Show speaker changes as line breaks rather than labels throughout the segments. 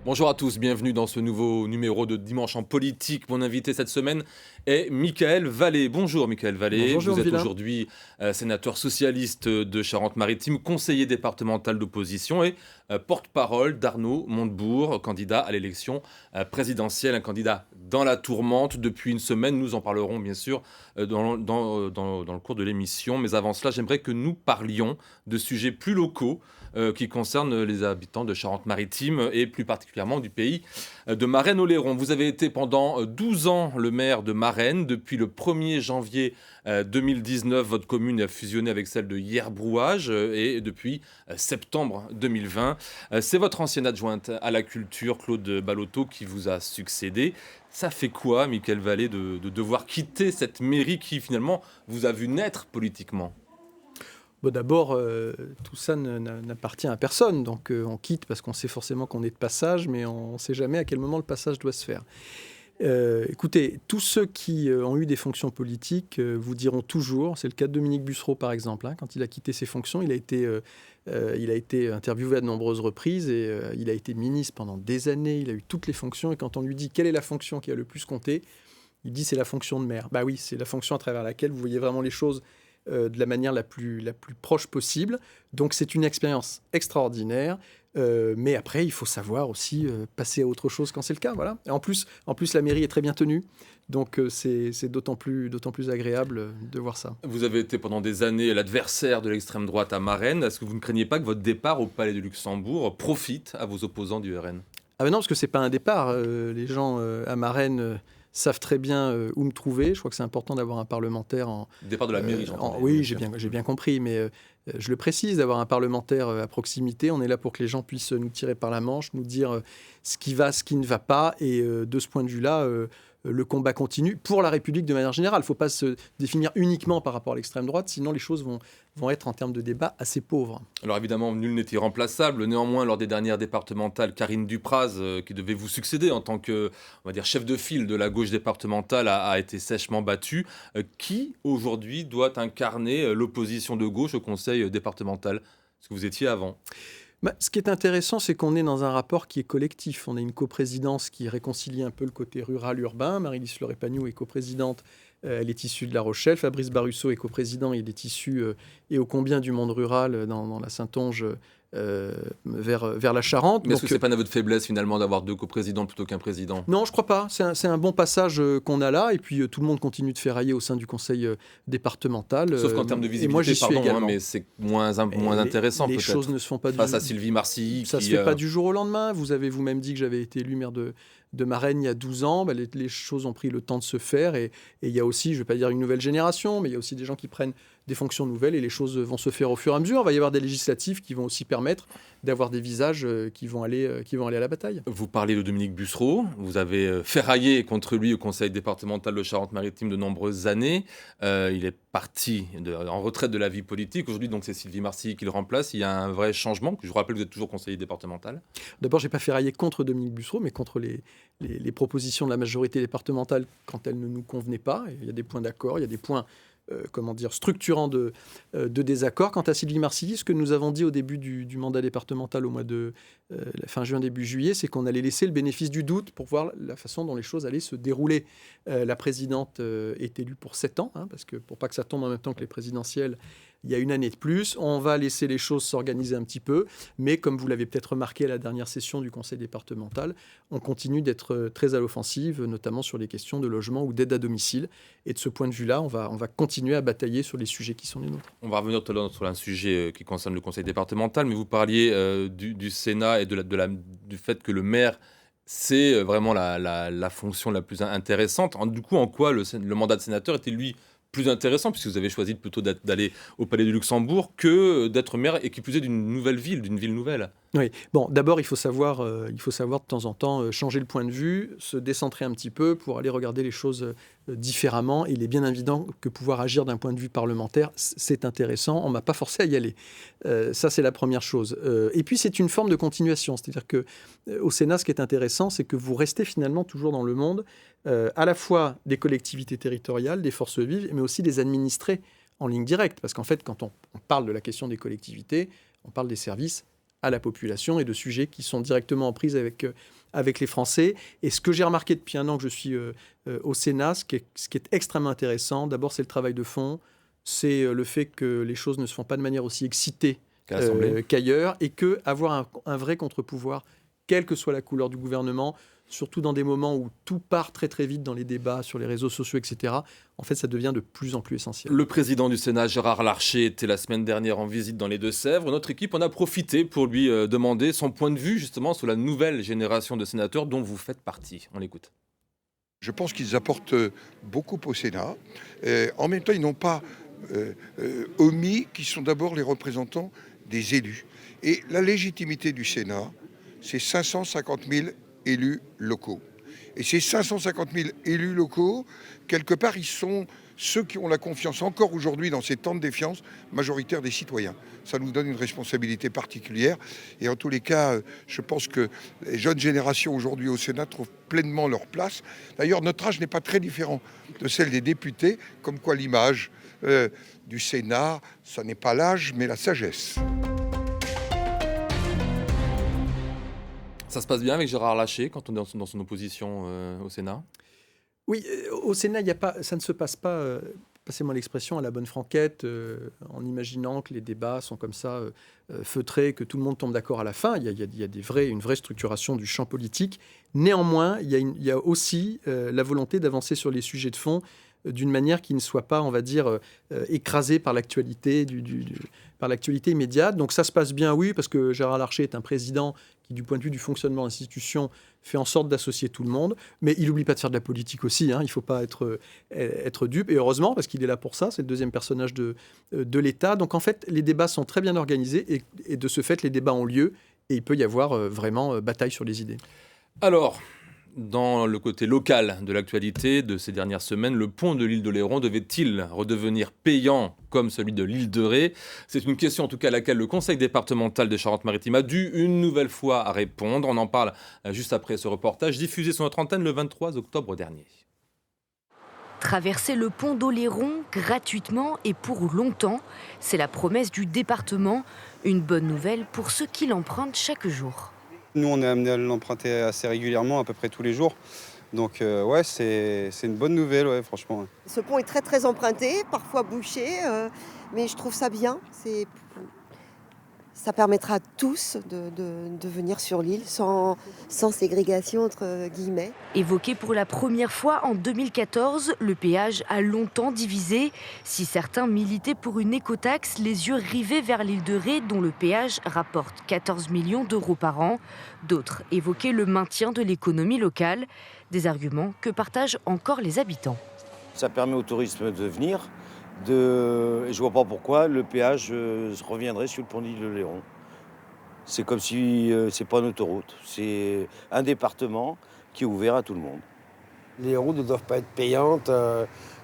Bonjour à tous, bienvenue dans ce nouveau numéro de Dimanche en politique. Mon invité cette semaine est Mickaël Vallet. Bonjour Mickaël Vallet,
Bonjour
vous
Jérôme
êtes
Villain.
aujourd'hui sénateur socialiste de Charente-Maritime, conseiller départemental d'opposition et porte-parole d'Arnaud Montebourg, candidat à l'élection présidentielle, un candidat dans la tourmente depuis une semaine. Nous en parlerons bien sûr dans le cours de l'émission, mais avant cela, j'aimerais que nous parlions de sujets plus locaux qui concerne les habitants de Charente-Maritime et plus particulièrement du pays de Marennes-Oléron. Vous avez été pendant 12 ans le maire de Marennes. Depuis le 1er janvier 2019, votre commune a fusionné avec celle de Yerbrouage et depuis septembre 2020, c'est votre ancienne adjointe à la culture, Claude Ballotto, qui vous a succédé. Ça fait quoi, Mickaël Vallet, de devoir quitter cette mairie qui finalement vous a vu naître politiquement ?
Bon, d'abord, tout ça n'appartient à personne. Donc, on quitte parce qu'on sait forcément qu'on est de passage, mais on ne sait jamais à quel moment le passage doit se faire. Écoutez, tous ceux qui ont eu des fonctions politiques vous diront toujours, c'est le cas de Dominique Bussereau par exemple, hein, quand il a quitté ses fonctions, il a été interviewé à de nombreuses reprises et il a été ministre pendant des années, il a eu toutes les fonctions et quand on lui dit quelle est la fonction qui a le plus compté, il dit c'est la fonction de maire. Bah oui, c'est la fonction à travers laquelle vous voyez vraiment les choses de la manière la plus proche possible. Donc c'est une expérience extraordinaire. Mais après, il faut savoir aussi passer à autre chose quand c'est le cas. Voilà. Et en plus, la mairie est très bien tenue. Donc c'est d'autant plus agréable de voir ça.
Vous avez été pendant des années l'adversaire de l'extrême droite à Marennes. Est-ce que vous ne craignez pas que votre départ au Palais du Luxembourg profite à vos opposants du RN ?
Ah ben non, parce que c'est pas un départ. Les gens à Marennes savent très bien où me trouver. Je crois que c'est important d'avoir un parlementaire
Départ de la mairie, j'entends.
oui, j'ai bien compris, mais je le précise, d'avoir un parlementaire à proximité. On est là pour que les gens puissent nous tirer par la manche, nous dire ce qui va, ce qui ne va pas. Et de ce point de vue-là, le combat continue pour la République de manière générale. Il ne faut pas se définir uniquement par rapport à l'extrême droite, sinon les choses vont être en termes de débat assez pauvres.
Alors évidemment, nul n'est irremplaçable. Néanmoins, lors des dernières départementales, Karine Dupraz, qui devait vous succéder en tant que, on va dire, chef de file de la gauche départementale, a été sèchement battue. Qui aujourd'hui doit incarner l'opposition de gauche au conseil départemental ? Ce que vous étiez avant.
Ce qui est intéressant, c'est qu'on est dans un rapport qui est collectif. On a une coprésidence qui réconcilie un peu le côté rural-urbain. Marie-Lise Fleuret-Pagnou est coprésidente, elle est issue de La Rochelle. Fabrice Barusso est coprésident, il est issu et ô combien du monde rural dans la Saintonge vers la Charente.
Mais est-ce que ce n'est pas votre faiblesse finalement d'avoir deux coprésidents plutôt qu'un président ?
Non, je crois pas. C'est un bon passage qu'on a là. Et puis tout le monde continue de ferrailler au sein du conseil départemental.
Sauf qu'en termes de visibilité,
moi, j'y suis également.
Mais c'est moins intéressant
les
peut-être.
choses ne se font pas
face à Sylvie Marcilly.
Ça ne se fait pas du jour au lendemain. Vous avez vous-même dit que j'avais été élu maire de Marennes il y a 12 ans. Les choses ont pris le temps de se faire. Et il y a aussi, je ne vais pas dire une nouvelle génération, mais il y a aussi des gens qui prennent des fonctions nouvelles et les choses vont se faire au fur et à mesure. Il va y avoir des législatives qui vont aussi permettre d'avoir des visages qui vont aller à la bataille.
Vous parlez de Dominique Bussereau. Vous avez ferraillé contre lui au conseil départemental de Charente-Maritime de nombreuses années. Il est parti en retraite de la vie politique. Aujourd'hui, donc, c'est Sylvie Marcilly qui le remplace. Il y a un vrai changement. Je vous rappelle que vous êtes toujours conseiller départemental.
D'abord, je n'ai pas ferraillé contre Dominique Bussereau, mais contre les propositions de la majorité départementale quand elles ne nous convenaient pas. Et il y a des points d'accord, il y a des points structurants de désaccord. Quant à Sylvie Marcilly, ce que nous avons dit au début du mandat départemental au mois de fin juin, début juillet, c'est qu'on allait laisser le bénéfice du doute pour voir la façon dont les choses allaient se dérouler. La présidente est élue pour 7 ans, parce que pour pas que ça tombe en même temps que les présidentielles, il y a une année de plus. On va laisser les choses s'organiser un petit peu, mais comme vous l'avez peut-être remarqué à la dernière session du conseil départemental, on continue d'être très à l'offensive, notamment sur les questions de logement ou d'aide à domicile. Et de ce point de vue-là, on va continuer à batailler sur les sujets qui sont les nôtres.
On va revenir tout à l'heure sur un sujet qui concerne le conseil départemental, mais vous parliez du Sénat et du fait que le maire, c'est vraiment la fonction la plus intéressante. Du coup, en quoi le mandat de sénateur était, lui, plus intéressant, puisque vous avez choisi plutôt d'aller au Palais du Luxembourg que d'être maire, et qui plus est d'une nouvelle ville, d'une ville nouvelle.
Oui. Bon, d'abord, il faut savoir de temps en temps changer le point de vue, se décentrer un petit peu pour aller regarder les choses différemment. Et il est bien évident que pouvoir agir d'un point de vue parlementaire, c'est intéressant. On ne m'a pas forcé à y aller. Ça, c'est la première chose. Et puis, c'est une forme de continuation. C'est-à-dire qu'au Sénat, ce qui est intéressant, c'est que vous restez finalement toujours dans le monde, à la fois des collectivités territoriales, des forces vives, mais aussi des administrés en ligne directe. Parce qu'en fait, quand on parle de la question des collectivités, on parle des services à la population et de sujets qui sont directement en prise avec les Français. Et ce que j'ai remarqué depuis un an que je suis au Sénat, ce qui est extrêmement intéressant, d'abord c'est le travail de fond, c'est le fait que les choses ne se font pas de manière aussi excitée qu'ailleurs, et qu'avoir un vrai contre-pouvoir, quelle que soit la couleur du gouvernement, surtout dans des moments où tout part très très vite dans les débats sur les réseaux sociaux, etc., en fait, ça devient de plus en plus essentiel.
Le président du Sénat, Gérard Larcher, était la semaine dernière en visite dans les Deux-Sèvres. Notre équipe en a profité pour lui demander son point de vue justement sur la nouvelle génération de sénateurs dont vous faites partie. On l'écoute.
Je pense qu'ils apportent beaucoup au Sénat. En même temps, ils n'ont pas omis qu'ils sont d'abord les représentants des élus. Et la légitimité du Sénat, c'est 550 000 élus locaux. Et ces 550 000 élus locaux, quelque part, ils sont ceux qui ont la confiance encore aujourd'hui dans ces temps de défiance majoritaire des citoyens. Ça nous donne une responsabilité particulière. Et en tous les cas, je pense que les jeunes générations aujourd'hui au Sénat trouvent pleinement leur place. D'ailleurs, notre âge n'est pas très différent de celle des députés, comme quoi l'image du Sénat, ça n'est pas l'âge, mais la sagesse.
Ça se passe bien avec Gérard Larcher quand on est dans son opposition au Sénat ?
Oui, au Sénat, ça ne se passe pas, passez-moi l'expression, à la bonne franquette, en imaginant que les débats sont comme ça feutrés, que tout le monde tombe d'accord à la fin. Il y a une vraie structuration du champ politique. Néanmoins, il y a aussi la volonté d'avancer sur les sujets de fond d'une manière qui ne soit pas, on va dire, écrasée par l'actualité, par l'actualité immédiate. Donc ça se passe bien, oui, parce que Gérard Larcher est un président qui, du point de vue du fonctionnement de l'institution, fait en sorte d'associer tout le monde. Mais il n'oublie pas de faire de la politique aussi, hein. Il ne faut pas être dupe. Et heureusement, parce qu'il est là pour ça, c'est le deuxième personnage de l'État. Donc en fait, les débats sont très bien organisés et de ce fait, les débats ont lieu et il peut y avoir vraiment bataille sur les idées.
Alors, dans le côté local de l'actualité de ces dernières semaines, le pont de l'île d'Oléron devait-il redevenir payant comme celui de l'île de Ré ? C'est une question en tout cas à laquelle le conseil départemental de Charente-Maritime a dû une nouvelle fois répondre. On en parle juste après ce reportage diffusé sur notre antenne le 23 octobre dernier.
Traverser le pont d'Oléron gratuitement et pour longtemps, c'est la promesse du département. Une bonne nouvelle pour ceux qui l'empruntent chaque jour.
Nous, on est amené à l'emprunter assez régulièrement, à peu près tous les jours. Donc, ouais, c'est une bonne nouvelle, ouais, franchement.
Ce pont est très, très emprunté, parfois bouché, mais je trouve ça bien. Ça permettra à tous de venir sur l'île sans ségrégation, entre guillemets.
Évoqué pour la première fois en 2014, le péage a longtemps divisé. Si certains militaient pour une écotaxe, les yeux rivés vers l'île de Ré, dont le péage rapporte 14 millions d'euros par an. D'autres évoquaient le maintien de l'économie locale, des arguments que partagent encore les habitants.
Ça permet au tourisme de venir. Je ne vois pas pourquoi le péage reviendrait sur le pont de l'île d'Oléron. C'est comme si c'est pas une autoroute, c'est un département qui est ouvert à tout le monde.
Les routes ne doivent pas être payantes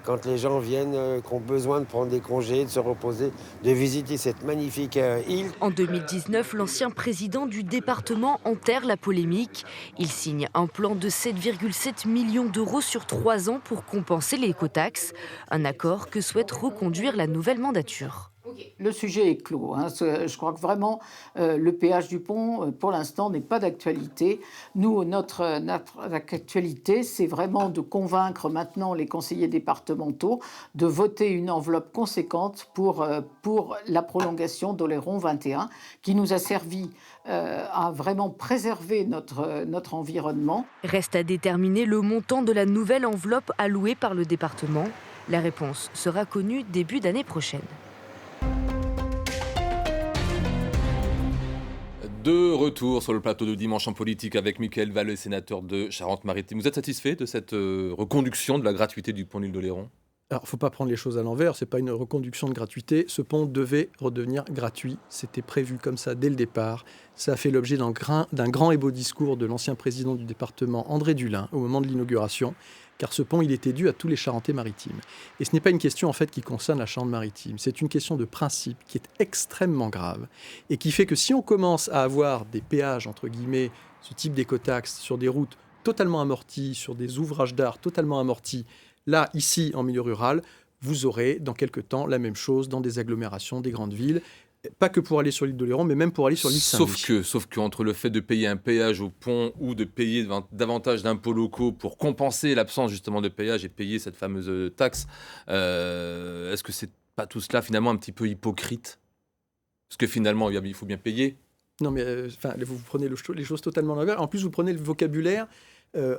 quand les gens viennent, qui ont besoin de prendre des congés, de se reposer, de visiter cette magnifique île.
En 2019, l'ancien président du département enterre la polémique. Il signe un plan de 7,7 millions d'euros sur 3 ans pour compenser l'écotaxe. Un accord que souhaite reconduire la nouvelle mandature.
Le sujet est clos. Je crois que vraiment, le péage du pont, pour l'instant, n'est pas d'actualité. Nous, notre actualité, c'est vraiment de convaincre maintenant les conseillers départementaux de voter une enveloppe conséquente pour la prolongation d'Oléron 21, qui nous a servi à vraiment préserver notre environnement.
Reste à déterminer le montant de la nouvelle enveloppe allouée par le département. La réponse sera connue début d'année prochaine.
De retour sur le plateau de Dimanche en politique avec Mickaël Vallet, sénateur de Charente-Maritime. Vous êtes satisfait de cette reconduction de la gratuité du pont de l'île d'Oléron ?
Alors, il ne faut pas prendre les choses à l'envers, ce n'est pas une reconduction de gratuité. Ce pont devait redevenir gratuit, c'était prévu comme ça dès le départ. Ça a fait l'objet d'un grand et beau discours de l'ancien président du département, André Dulin, au moment de l'inauguration, car ce pont, il était dû à tous les Charentais-Maritimes. Et ce n'est pas une question, en fait, qui concerne la Charente-Maritime. C'est une question de principe qui est extrêmement grave et qui fait que si on commence à avoir des péages, entre guillemets, ce type d'écotaxe sur des routes totalement amorties, sur des ouvrages d'art totalement amortis, là, ici, en milieu rural, vous aurez dans quelques temps la même chose dans des agglomérations, des grandes villes. Pas que pour aller sur l'île d'Oléron, mais même pour aller sur l'île Saint-Louis.
Sauf que entre le fait de payer un péage au pont ou de payer davantage d'impôts locaux pour compenser l'absence justement de péage et payer cette fameuse taxe, est-ce que c'est pas tout cela finalement un petit peu hypocrite? Parce que finalement, il faut bien payer.
Non, mais vous prenez les choses totalement à l'envers. En plus, vous prenez le vocabulaire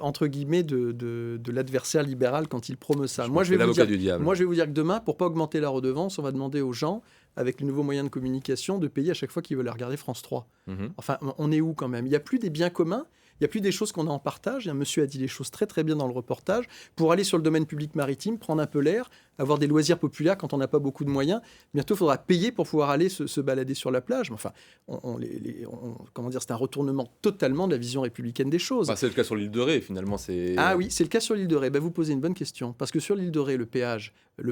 entre guillemets de l'adversaire libéral quand il promeut ça. Moi, je vais vous dire que demain, pour pas augmenter la redevance, on va demander aux gens, avec les nouveaux moyens de communication, de payer à chaque fois qu'ils veulent regarder France 3. Enfin, on est où quand même? Il n'y a plus des biens communs. Il n'y a plus des choses qu'on a en partage. Un monsieur a dit les choses très très bien dans le reportage. Pour aller sur le domaine public maritime, prendre un peu l'air, avoir des loisirs populaires quand on n'a pas beaucoup de moyens, bientôt il faudra payer pour pouvoir aller se balader sur la plage. Mais enfin, comment dire, c'est un retournement totalement de la vision républicaine des choses.
C'est le cas sur l'île de Ré, finalement.
Ah oui, c'est le cas sur l'île de Ré. Vous posez une bonne question. Parce que sur l'île de Ré, le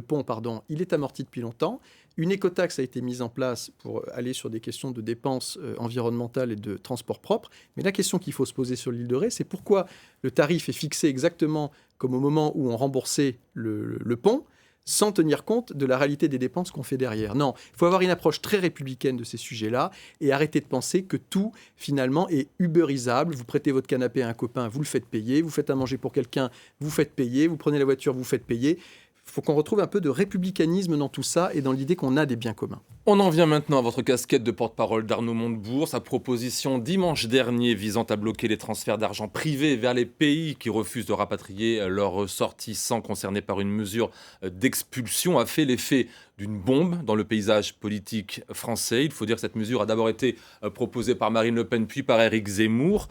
pont, il est amorti depuis longtemps. Une écotaxe a été mise en place pour aller sur des questions de dépenses environnementales et de transport propre. Mais la question qu'il faut se poser sur l'île de Ré, c'est pourquoi le tarif est fixé exactement comme au moment où on remboursait le pont, sans tenir compte de la réalité des dépenses qu'on fait derrière. Non, il faut avoir une approche très républicaine de ces sujets-là et arrêter de penser que tout, finalement, est uberisable. Vous prêtez votre canapé à un copain, vous le faites payer. Vous faites à manger pour quelqu'un, vous faites payer. Vous prenez la voiture, vous faites payer. Il faut qu'on retrouve un peu de républicanisme dans tout ça et dans l'idée qu'on a des biens communs.
On en vient maintenant à votre casquette de porte-parole d'Arnaud Montebourg. Sa proposition dimanche dernier visant à bloquer les transferts d'argent privé vers les pays qui refusent de rapatrier leurs ressortissants concernés par une mesure d'expulsion a fait l'effet d'une bombe dans le paysage politique français. Il faut dire que cette mesure a d'abord été proposée par Marine Le Pen puis par Éric Zemmour.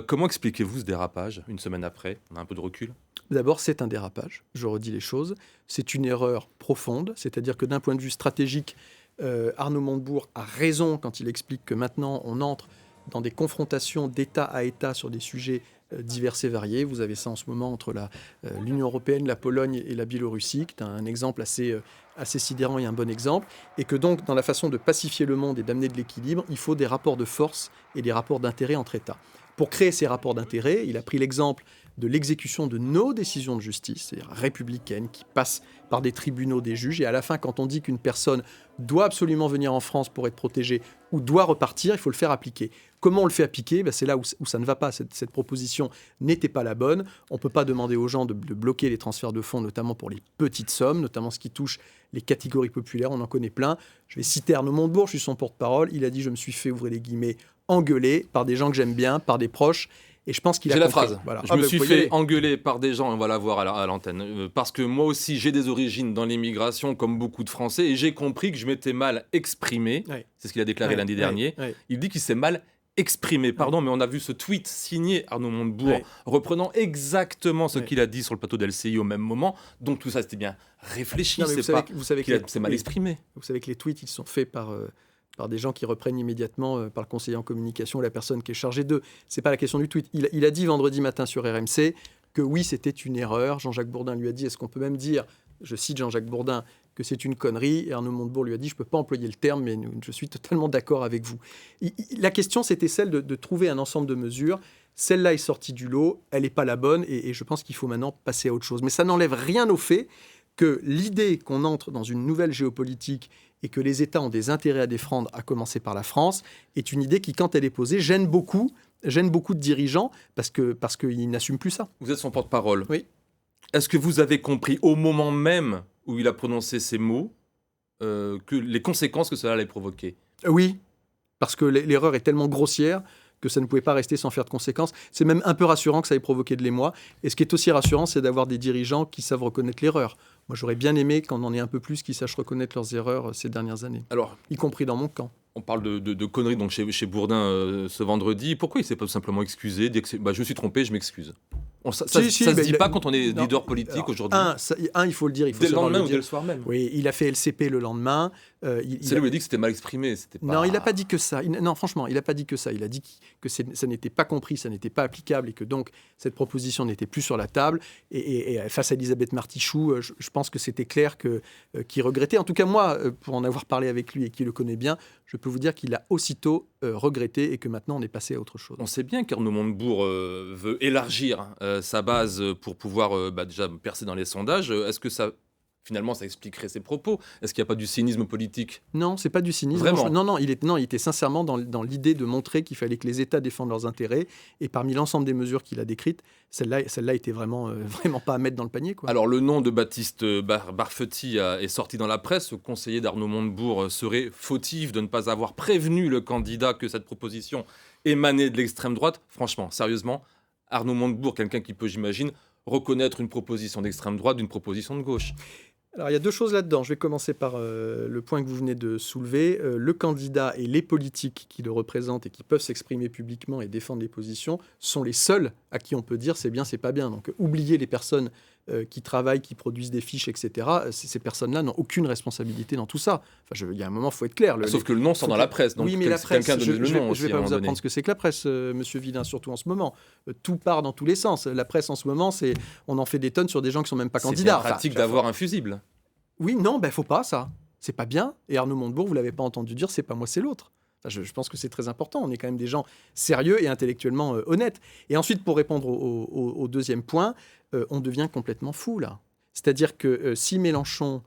Comment expliquez-vous ce dérapage une semaine après? On a un peu de recul.
D'abord, c'est un dérapage, je redis les choses. C'est une erreur profonde, c'est-à-dire que d'un point de vue stratégique, Arnaud Montebourg a raison quand il explique que maintenant on entre dans des confrontations d'État à État sur des sujets divers et variés. Vous avez ça en ce moment entre l'Union européenne, la Pologne et la Biélorussie, qui est un exemple assez sidérant et un bon exemple. Et que donc, dans la façon de pacifier le monde et d'amener de l'équilibre, il faut des rapports de force et des rapports d'intérêt entre États. Pour créer ces rapports d'intérêt, il a pris l'exemple de l'exécution de nos décisions de justice, c'est-à-dire républicaines, qui passent par des tribunaux, des juges. Et à la fin, quand on dit qu'une personne doit absolument venir en France pour être protégée ou doit repartir, il faut le faire appliquer. Comment on le fait appliquer? C'est là où ça ne va pas. Cette proposition n'était pas la bonne. On ne peut pas demander aux gens de bloquer les transferts de fonds, notamment pour les petites sommes, notamment ce qui touche les catégories populaires. On en connaît plein. Je vais citer Arnaud Montebourg, je suis son porte-parole. Il a dit « Je me suis fait, ouvrez les guillemets, engueuler par des gens que j'aime bien, par des proches ». Et je pense qu'il a
compris.
J'ai la
phrase. Voilà. Je me suis fait engueuler par des gens, on va la voir à l'antenne, parce que moi aussi j'ai des origines dans l'immigration comme beaucoup de Français et j'ai compris que je m'étais mal exprimé. Ouais. C'est ce qu'il a déclaré lundi dernier. Ouais. Il dit qu'il s'est mal exprimé, pardon, mais on a vu ce tweet signé Arnaud Montebourg reprenant exactement ce qu'il a dit sur le plateau d'LCI au même moment. Donc tout ça c'était bien réfléchi,
vous savez
qu'il s'est mal exprimé.
Vous savez que les tweets ils sont faits par des gens qui reprennent immédiatement par le conseiller en communication la personne qui est chargée d'eux. C'est pas la question du tweet. Il a dit vendredi matin sur RMC que oui, c'était une erreur. Jean-Jacques Bourdin lui a dit, est-ce qu'on peut même dire, je cite Jean-Jacques Bourdin, que c'est une connerie. Et Arnaud Montebourg lui a dit, je ne peux pas employer le terme, mais je suis totalement d'accord avec vous. La question, c'était celle de trouver un ensemble de mesures. Celle-là est sortie du lot, elle n'est pas la bonne, et je pense qu'il faut maintenant passer à autre chose. Mais ça n'enlève rien au fait que l'idée qu'on entre dans une nouvelle géopolitique et que les États ont des intérêts à défendre, à commencer par la France, est une idée qui, quand elle est posée, gêne beaucoup de dirigeants parce qu'ils n'assument plus ça.
Vous êtes son porte-parole.
Oui.
Est-ce que vous avez compris au moment même où il a prononcé ces mots que les conséquences que cela allait provoquer?
Oui, parce que l'erreur est tellement grossière que ça ne pouvait pas rester sans faire de conséquences. C'est même un peu rassurant que ça ait provoqué de l'émoi. Et ce qui est aussi rassurant, c'est d'avoir des dirigeants qui savent reconnaître l'erreur. Moi, j'aurais bien aimé qu'on en ait un peu plus qui sachent reconnaître leurs erreurs ces dernières années. Alors, y compris dans mon camp.
On parle de conneries donc chez Bourdin ce vendredi. Pourquoi il ne s'est pas tout simplement excusé, dit que je me suis trompé, je m'excuse? Ça se dit pas quand on est leader politique aujourd'hui.
Il faut le dire.
Dès le lendemain ou dès le soir même.
Oui, il a fait LCP le lendemain.
C'est lui qui a dit que c'était mal exprimé.
Non, il n'a pas dit que ça. Non, franchement, il n'a pas dit que ça. Il a dit que ça n'était pas compris, ça n'était pas applicable et que donc cette proposition n'était plus sur la table. Et face à Elisabeth Martichoux, je pense que c'était clair qu'il regrettait. En tout cas, moi, pour en avoir parlé avec lui et qui le connaît bien, je peux vous dire qu'il a aussitôt regretté et que maintenant on est passé à autre chose.
On sait bien qu'Arnaud Montebourg veut élargir sa base pour pouvoir déjà percer dans les sondages. Est-ce que ça finalement, ça expliquerait ses propos. Est-ce qu'il n'y a pas du cynisme politique ?
Non, c'est pas du cynisme.
Vraiment ?
Non, il était sincèrement dans l'idée de montrer qu'il fallait que les États défendent leurs intérêts. Et parmi l'ensemble des mesures qu'il a décrites, celle-là était vraiment pas à mettre dans le panier, quoi.
Alors, le nom de Baptiste Barfetti est sorti dans la presse. Le conseiller d'Arnaud Montebourg serait fautif de ne pas avoir prévenu le candidat que cette proposition émanait de l'extrême droite. Franchement, sérieusement, Arnaud Montebourg, quelqu'un qui peut, j'imagine, reconnaître une proposition d'extrême droite d'une proposition de gauche.
Alors, il y a deux choses là-dedans. Je vais commencer par le point que vous venez de soulever. Le candidat et les politiques qui le représentent et qui peuvent s'exprimer publiquement et défendre les positions sont les seuls à qui on peut dire c'est bien, c'est pas bien. Donc, oubliez les personnes qui travaillent, qui produisent des fiches, etc. Ces personnes-là n'ont aucune responsabilité dans tout ça. Enfin, il y a un moment, il faut être clair.
Sauf que le nom sort dans la presse. Donc
oui, mais la presse,
quelqu'un donne le nom aussi.
Je ne vais pas vous apprendre ce que c'est que la presse, Monsieur Villain, surtout en ce moment. Tout part dans tous les sens. La presse, en ce moment, on en fait des tonnes sur des gens qui ne sont même pas candidats.
C'est pratique d'avoir un fusible.
Oui, non, faut pas ça. C'est pas bien. Et Arnaud Montebourg, vous l'avez pas entendu dire, c'est pas moi, c'est l'autre. Enfin, je pense que c'est très important. On est quand même des gens sérieux et intellectuellement honnêtes. Et ensuite, pour répondre au deuxième point, on devient complètement fou là. C'est-à-dire que si Mélenchon,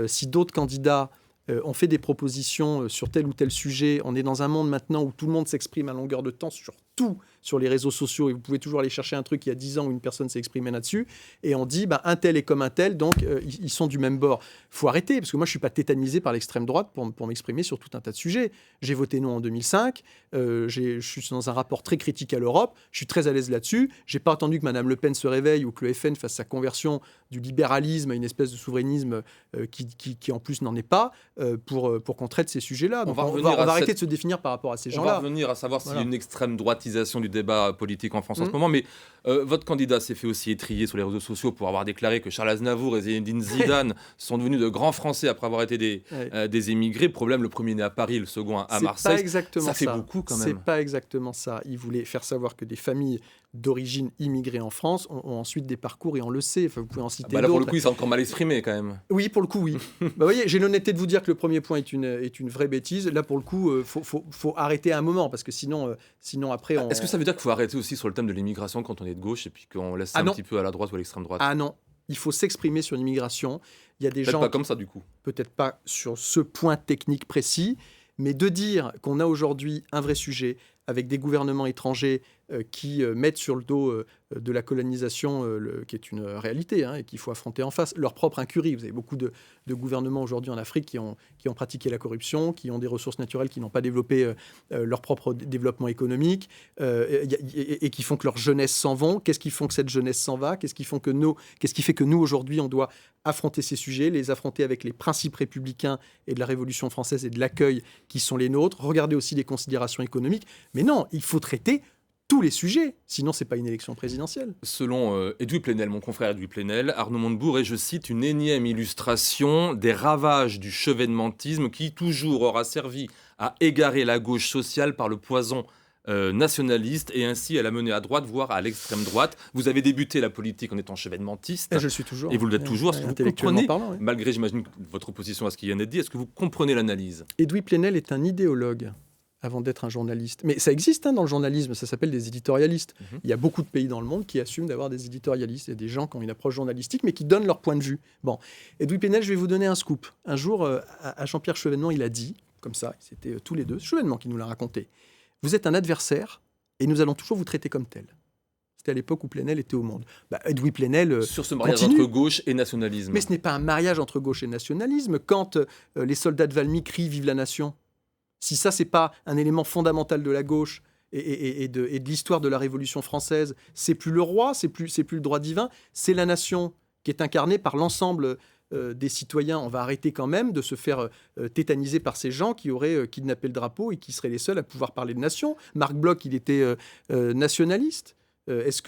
si d'autres candidats ont fait des propositions sur tel ou tel sujet, on est dans un monde maintenant où tout le monde s'exprime à longueur de temps sur tout, sur les réseaux sociaux, et vous pouvez toujours aller chercher un truc il y a 10 ans où une personne s'est exprimée là-dessus, et on dit un tel est comme un tel, donc ils sont du même bord. Faut arrêter, parce que moi je suis pas tétanisé par l'extrême droite pour m'exprimer sur tout un tas de sujets. J'ai voté non en 2005, je suis dans un rapport très critique à l'Europe, je suis très à l'aise là-dessus, j'ai pas attendu que Madame Le Pen se réveille ou que le FN fasse sa conversion du libéralisme à une espèce de souverainisme qui en plus n'en est pas, pour qu'on traite ces sujets-là. Donc on va arrêter de se définir par rapport à ces gens-là.
On va revenir à savoir s'il y a une extrême droitisation du débat politique en France en ce moment, mais votre candidat s'est fait aussi étriller sur les réseaux sociaux pour avoir déclaré que Charles Aznavour et Zinedine Zidane sont devenus de grands Français après avoir été des émigrés. Problème, le premier né à Paris, le second à Marseille.
Pas exactement
ça fait beaucoup quand même.
C'est pas exactement ça. Il voulait faire savoir que des familles d'origine immigrée en France ont ensuite des parcours, et on le sait. Enfin, vous pouvez en citer d'autres.
Là, pour le coup, il s'est encore mal exprimé quand même.
Oui, pour le coup, oui. Vous voyez, j'ai l'honnêteté de vous dire que le premier point est une vraie bêtise. Là, pour le coup, faut arrêter à un moment, parce que sinon après...
Est-ce que ça veut dire qu'il faut arrêter aussi sur le thème de l'immigration quand on est de gauche et puis qu'on laisse ça un petit peu à la droite ou à l'extrême droite ?
Ah non, il faut s'exprimer sur l'immigration. Il y a des gens...
Peut-être pas comme ça, du coup.
Peut-être pas sur ce point technique précis, mais de dire qu'on a aujourd'hui un vrai sujet avec des gouvernements étrangers qui mettent sur le dos de la colonisation, qui est une réalité, et qu'il faut affronter en face, leur propre incurie. Vous avez beaucoup de gouvernements aujourd'hui en Afrique qui ont pratiqué la corruption, qui ont des ressources naturelles, qui n'ont pas développé leur propre développement économique, et qui font que leur jeunesse s'en vont. Qu'est-ce qui font que cette jeunesse s'en va ? Qu'est-ce qui fait que nous, aujourd'hui, on doit affronter ces sujets, les affronter avec les principes républicains et de la Révolution française et de l'accueil qui sont les nôtres, regarder aussi les considérations économiques. Mais non, il faut traiter tous les sujets, sinon c'est pas une élection présidentielle.
Selon Edoui Plenel, mon confrère Edoui Plenel, Arnaud Montebourg est, je cite, une énième illustration des ravages du chevènementisme qui toujours aura servi à égarer la gauche sociale par le poison nationaliste et ainsi à la mener à droite, voire à l'extrême droite. Vous avez débuté la politique en étant chevènementiste.
Et je le suis toujours.
Et vous l'êtes toujours. Est-ce que vous comprenez, malgré, j'imagine, votre opposition à ce qui vient d'être dit, est-ce que vous comprenez l'analyse ?
Edoui Plenel est un idéologue avant d'être un journaliste. Mais ça existe dans le journalisme, ça s'appelle des éditorialistes. Il y a beaucoup de pays dans le monde qui assument d'avoir des éditorialistes. Il y a des gens qui ont une approche journalistique, mais qui donnent leur point de vue. Bon, Edoui Plenel, je vais vous donner un scoop. Un jour, à Jean-Pierre Chevènement, il a dit, comme ça, c'était tous les deux, Chevènement qui nous l'a raconté, « Vous êtes un adversaire et nous allons toujours vous traiter comme tel ». C'était à l'époque où Plenel était au monde. Edoui Plenel
sur ce mariage entre gauche et nationalisme.
Mais ce n'est pas un mariage entre gauche et nationalisme. Quand les soldats de Valmy crient « Vive la nation », si ça, c'est pas un élément fondamental de la gauche et de l'histoire de la Révolution française, c'est plus le roi, c'est plus le droit divin, c'est la nation qui est incarnée par l'ensemble des citoyens. On va arrêter quand même de se faire tétaniser par ces gens qui auraient kidnappé le drapeau et qui seraient les seuls à pouvoir parler de nation. Marc Bloch, il était nationaliste. Est-ce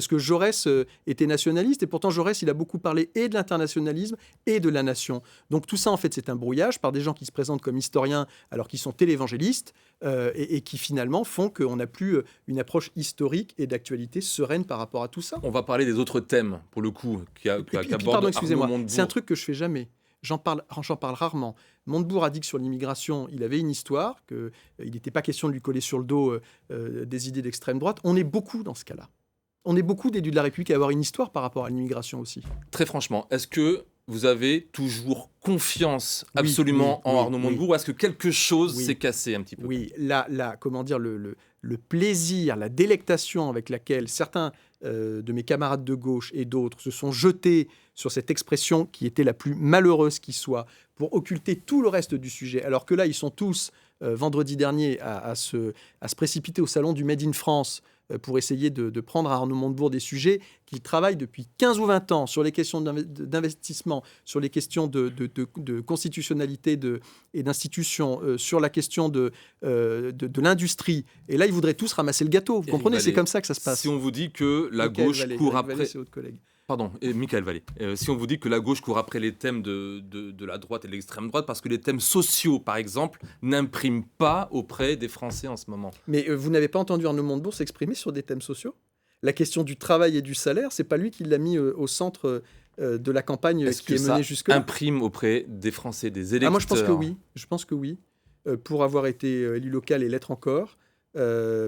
que Jaurès était nationaliste ? Et pourtant, Jaurès, il a beaucoup parlé et de l'internationalisme et de la nation. Donc tout ça, en fait, c'est un brouillage par des gens qui se présentent comme historiens alors qu'ils sont télévangélistes et qui, finalement, font qu'on n'a plus une approche historique et d'actualité sereine par rapport à tout ça.
On va parler des autres thèmes, pour le coup,
pardon, excusez-moi, c'est un truc que je fais jamais. J'en parle rarement. Montebourg a dit que sur l'immigration, il avait une histoire, qu'il n'était pas question de lui coller sur le dos des idées d'extrême droite. On est beaucoup dans ce cas-là. On est beaucoup d'élus de la République à avoir une histoire par rapport à l'immigration aussi.
Très franchement, est-ce que vous avez toujours confiance
Oui,
absolument
oui,
en
oui,
Arnaud
oui.
Montebourg, ou est-ce que quelque chose
Oui.
s'est cassé un petit peu?
Oui, comment dire, le plaisir, la délectation avec laquelle certains de mes camarades de gauche et d'autres se sont jetés sur cette expression qui était la plus malheureuse qui soit, pour occulter tout le reste du sujet, alors que là, ils sont tous, vendredi dernier, à se précipiter au salon du Made in France pour essayer de prendre à Arnaud Montebourg des sujets qu'il travaille depuis 15 ou 20 ans sur les questions d'investissement, sur les questions de constitutionnalité et d'institution, sur la question de l'industrie. Et là, ils voudraient tous ramasser le gâteau. Vous
Et
comprenez,
Vallée,
c'est comme ça que ça se passe.
Si on vous dit que la
Michael
gauche
Vallée,
court
Eric Vallée,
après...
c'est votre collègue.
Pardon, Michael Vallée. Si on vous dit que la gauche court après les thèmes de la droite et de l'extrême droite, parce que les thèmes sociaux, par exemple, n'impriment pas auprès des Français en ce moment.
Mais vous n'avez pas entendu Arnaud Montebourg s'exprimer sur des thèmes sociaux? La question du travail et du salaire, c'est pas lui qui l'a mis au centre de la campagne
Est-ce
qui
que
est
ça
menée jusque-là.
imprime auprès des Français, des électeurs?
Moi, je pense que oui. Je pense que oui. Pour avoir été élu local et l'être encore,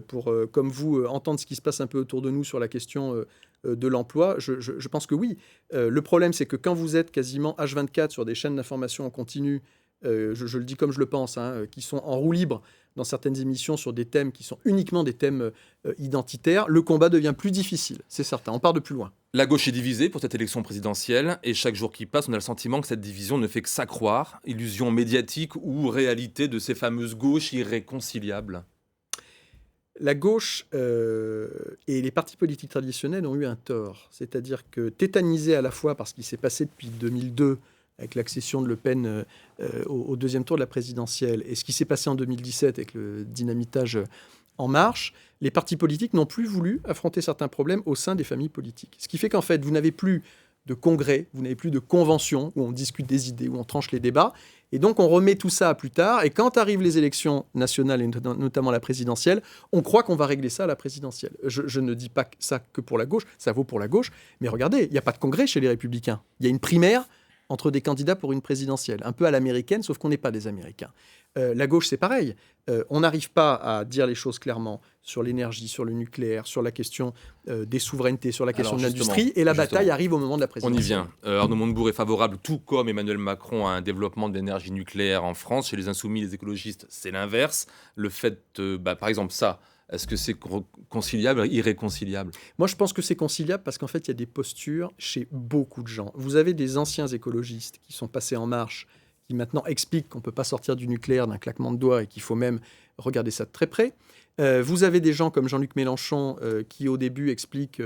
pour, comme vous, entendre ce qui se passe un peu autour de nous sur la question de l'emploi, je pense que oui. Le problème, c'est que quand vous êtes quasiment H24 sur des chaînes d'information en continu, je le dis comme je le pense, qui sont en roue libre dans certaines émissions sur des thèmes qui sont uniquement des thèmes identitaires, le combat devient plus difficile, c'est certain. On part de plus loin.
La gauche est divisée pour cette élection présidentielle, et chaque jour qui passe, on a le sentiment que cette division ne fait que s'accroître. Illusion médiatique ou réalité de ces fameuses gauches irréconciliables?
La gauche et les partis politiques traditionnels ont eu un tort. C'est-à-dire que tétanisés à la fois par ce qui s'est passé depuis 2002 avec l'accession de Le Pen au deuxième tour de la présidentielle et ce qui s'est passé en 2017 avec le dynamitage En Marche, les partis politiques n'ont plus voulu affronter certains problèmes au sein des familles politiques. Ce qui fait qu'en fait, vous n'avez plus de congrès, vous n'avez plus de conventions où on discute des idées, où on tranche les débats. Et donc, on remet tout ça à plus tard. Et quand arrivent les élections nationales, et notamment la présidentielle, on croit qu'on va régler ça à la présidentielle. Je ne dis pas ça que pour la gauche, ça vaut pour la gauche. Mais regardez, il n'y a pas de congrès chez les Républicains. Il y a une primaire entre des candidats pour une présidentielle, un peu à l'américaine, sauf qu'on n'est pas des Américains. La gauche, c'est pareil. On n'arrive pas à dire les choses clairement sur l'énergie, sur le nucléaire, sur la question des souverainetés, sur la question de l'industrie, et la bataille arrive au moment de la
On
présidentielle.
y vient. Arnaud Montebourg est favorable, tout comme Emmanuel Macron, à un développement de l'énergie nucléaire en France. Chez les Insoumis, les écologistes, c'est l'inverse. Le fait, par exemple, ça, est-ce que c'est conciliable, irréconciliable?
Moi, je pense que c'est conciliable parce qu'en fait, il y a des postures chez beaucoup de gens. Vous avez des anciens écologistes qui sont passés en marche, qui maintenant expliquent qu'on ne peut pas sortir du nucléaire d'un claquement de doigts et qu'il faut même regarder ça de très près. Vous avez des gens comme Jean-Luc Mélenchon qui, au début, expliquent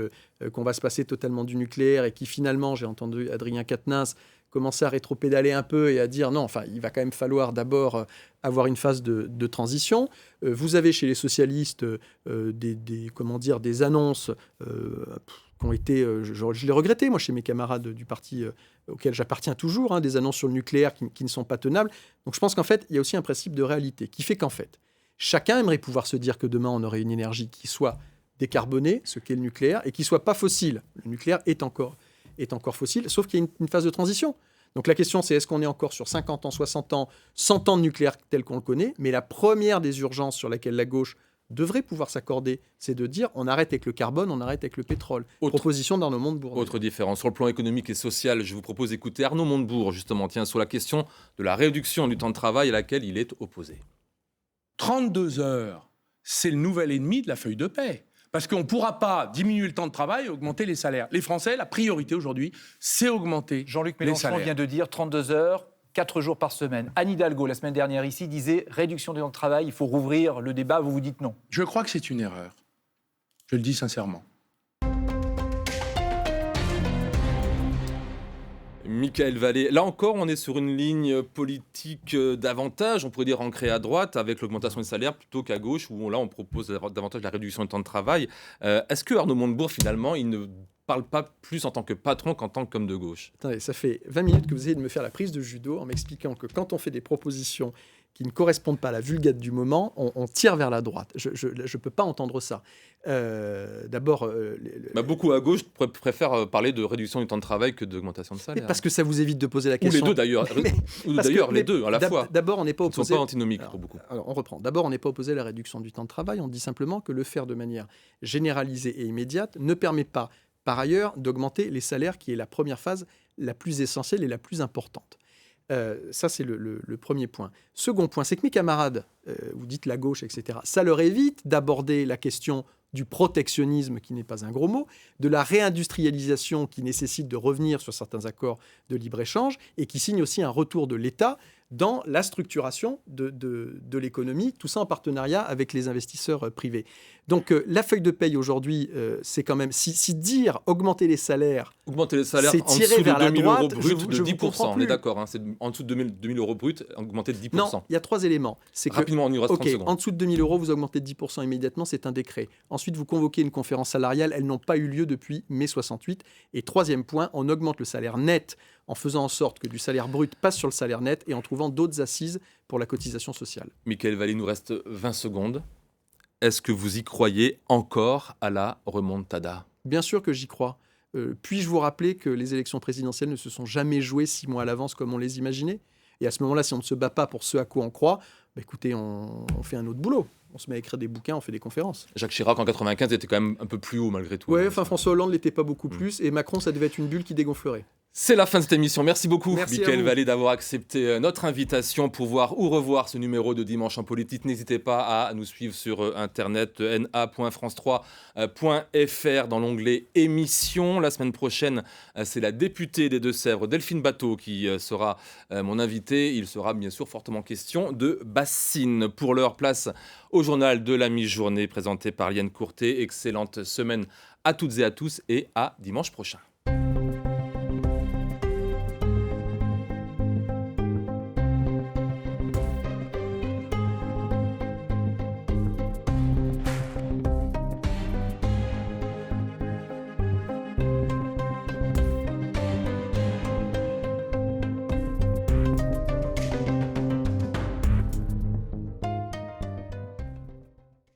qu'on va se passer totalement du nucléaire et qui, finalement, j'ai entendu Adrien Quatennens commencer à rétropédaler un peu et à dire non, enfin, il va quand même falloir d'abord avoir une phase de transition. Vous avez chez les socialistes des annonces qui ont été, je l'ai regretté, moi, chez mes camarades du parti auquel j'appartiens toujours, des annonces sur le nucléaire qui ne sont pas tenables. Donc je pense qu'en fait, il y a aussi un principe de réalité qui fait qu'en fait, chacun aimerait pouvoir se dire que demain, on aurait une énergie qui soit décarbonée, ce qu'est le nucléaire, et qui soit pas fossile. Le nucléaire est encore fossile, sauf qu'il y a une phase de transition. Donc la question, c'est est-ce qu'on est encore sur 50 ans, 60 ans, 100 ans de nucléaire tel qu'on le connaît? Mais la première des urgences sur laquelle la gauche devrait pouvoir s'accorder, c'est de dire on arrête avec le carbone, on arrête avec le pétrole. Proposition d'Arnaud Montebourg.
Autre différence. Sur le plan économique et social, je vous propose d'écouter Arnaud Montebourg, justement, sur la question de la réduction du temps de travail à laquelle il est opposé.
32 heures, c'est le nouvel ennemi de la feuille de paix. Parce qu'on ne pourra pas diminuer le temps de travail et augmenter les salaires. Les Français, la priorité aujourd'hui, c'est augmenter
Jean-Luc
les
Mélenchon
salaires.
vient de dire 32 heures, 4 jours par semaine. Anne Hidalgo, la semaine dernière ici, disait réduction du temps de travail, il faut rouvrir le débat, vous vous dites non.
Je crois que c'est une erreur. Je le dis sincèrement.
Michael Vallée, là encore, on est sur une ligne politique davantage, on pourrait dire ancrée à droite, avec l'augmentation des salaires, plutôt qu'à gauche, où là, on propose davantage la réduction du temps de travail. Est-ce que Arnaud Montebourg, finalement, il ne parle pas plus en tant que patron qu'en tant qu'homme de gauche?
Attendez, ça fait 20 minutes que vous essayez de me faire la prise de judo en m'expliquant que quand on fait des propositions qui ne correspondent pas à la vulgate du moment, on tire vers la droite. Je ne peux pas entendre ça. D'abord...
beaucoup à gauche préfèrent parler de réduction du temps de travail que d'augmentation de salaire.
Parce que ça vous évite de poser la question.
Ou les deux d'ailleurs. Ou d'ailleurs les deux à la fois.
D'abord, on n'est pas opposé...
Ils ne sont pas antinomiques pour beaucoup.
Alors, on reprend. D'abord, on n'est pas opposé à la réduction du temps de travail. On dit simplement que le faire de manière généralisée et immédiate ne permet pas, par ailleurs, d'augmenter les salaires, qui est la première phase la plus essentielle et la plus importante. Ça, c'est le premier point. Second point, c'est que mes camarades, vous dites la gauche, etc., ça leur évite d'aborder la question du protectionnisme, qui n'est pas un gros mot, de la réindustrialisation qui nécessite de revenir sur certains accords de libre-échange et qui signe aussi un retour de l'État dans la structuration de l'économie, tout ça en partenariat avec les investisseurs privés. Donc la feuille de paye aujourd'hui, c'est quand même, si dire augmenter les salaires, c'est
en
tirer
dessous
vers
de
la
2000 euros
droite,
brut
je
de
vous
10%,
comprends
on est
plus.
d'accord, hein, c'est en dessous de 2000 euros brut, augmenté de 10%.
Non, il y a 3 éléments. C'est que,
Rapidement, il nous reste 30
ok,
secondes.
en dessous de 2000 euros, vous augmentez de 10% immédiatement, c'est un décret. Ensuite, vous convoquez une conférence salariale, elles n'ont pas eu lieu depuis mai 68. Et troisième point, on augmente le salaire net en faisant en sorte que du salaire brut passe sur le salaire net et en trouvant d'autres assises pour la cotisation sociale.
Mickaël Valli, il nous reste 20 secondes. Est-ce que vous y croyez encore à la remontada ?
Bien sûr que j'y crois. Puis-je vous rappeler que les élections présidentielles ne se sont jamais jouées 6 mois à l'avance comme on les imaginait ? Et à ce moment-là, si on ne se bat pas pour ce à quoi on croit, écoutez, on fait un autre boulot. On se met à écrire des bouquins, on fait des conférences.
Jacques Chirac, en 95, était quand même un peu plus haut malgré tout.
Oui, François Hollande l'était pas beaucoup plus. Et Macron, ça devait être une bulle qui dégonflerait.
C'est la fin de cette émission. Merci beaucoup,
Merci
Mickaël
à vous.
Valli, d'avoir accepté notre invitation pour voir ou revoir ce numéro de Dimanche en politique. N'hésitez pas à nous suivre sur Internet, na.france3.fr dans l'onglet émissions. La semaine prochaine, c'est la députée des Deux-Sèvres, Delphine Batteau, qui sera mon invitée. Il sera bien sûr fortement question de bassines. Pour l'heure, place au journal de la mi-journée présenté par Liane Courtet. Excellente semaine à toutes et à tous et à dimanche prochain.